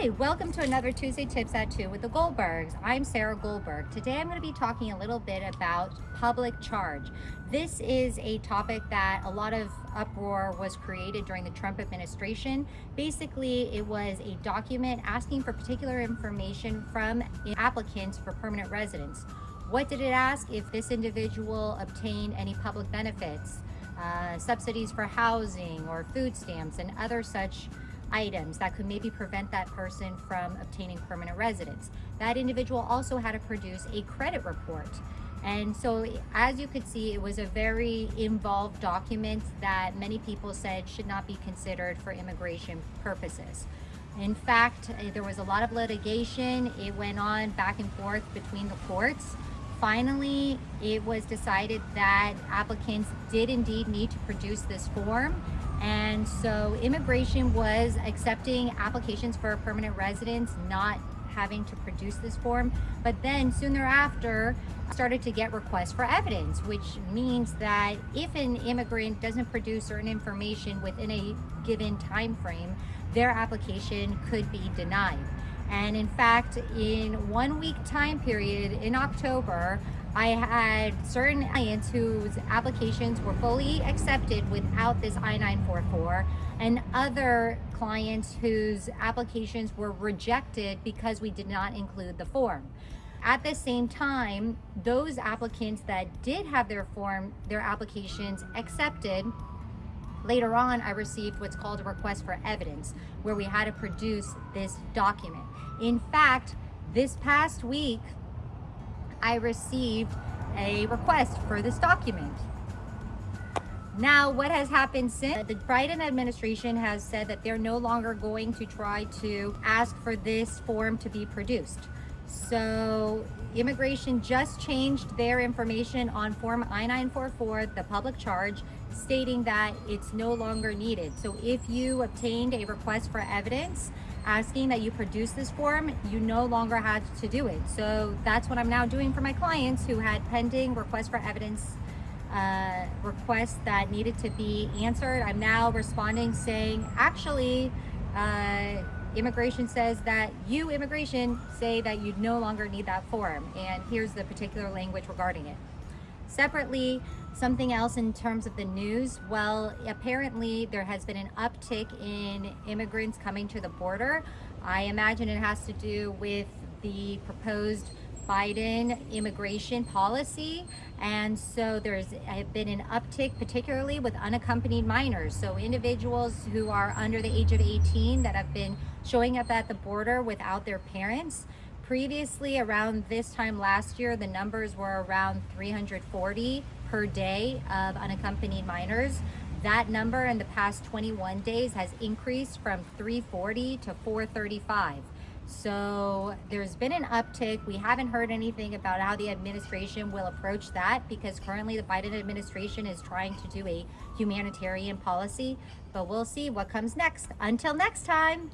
Hi, welcome to another Tuesday Tips at Two with the Goldbergs. I'm Sarah Goldberg. Today I'm going to be talking a little bit about public charge. This is a topic that a lot of uproar was created during the Trump administration. Basically, it was a document asking for particular information from applicants for permanent residence. What did it ask? If this individual obtained any public benefits, subsidies for housing or food stamps and other such items that could maybe prevent that person from obtaining permanent residence. That individual also had to produce a credit report. And so, as you could see, it was a very involved document that many people said should not be considered for immigration purposes. In fact, there was a lot of litigation. It went on back and forth between the courts. Finally, it was decided that applicants did indeed need to produce this form. And so immigration was accepting applications for permanent residence, not having to produce this form. But then soon thereafter, started to get requests for evidence, which means that if an immigrant doesn't produce certain information within a given time frame, their application could be denied. And in fact, in 1 week time period in October, I had certain clients whose applications were fully accepted without this I-944, and other clients whose applications were rejected because we did not include the form. At the same time, those applicants that did have their applications accepted, later on, I received what's called a request for evidence, where we had to produce this document. In fact, this past week, I received a request for this document. Now, what has happened since? The Biden administration has said that they're no longer going to try to ask for this form to be produced. So immigration just changed their information on form I-944, the public charge, stating that it's no longer needed. So if you obtained a request for evidence asking that you produce this form, you no longer had to do it. So that's what I'm now doing for my clients who had pending requests for evidence requests that needed to be answered. I'm now responding saying, actually, immigration says that immigration say that you no longer need that form, and here's the particular language regarding it. Separately, something else in terms of the news, well, apparently there has been an uptick in immigrants coming to the border. I imagine it has to do with the proposed Biden immigration policy, and so there's been an uptick, particularly with unaccompanied minors, so individuals who are under the age of 18 that have been showing up at the border without their parents. Previously, around this time last year, the numbers were around 340 per day of unaccompanied minors. That number in the past 21 days has increased from 340 to 435. So there's been an uptick. We haven't heard anything about how the administration will approach that, because currently the Biden administration is trying to do a humanitarian policy, but we'll see what comes next. Until next time.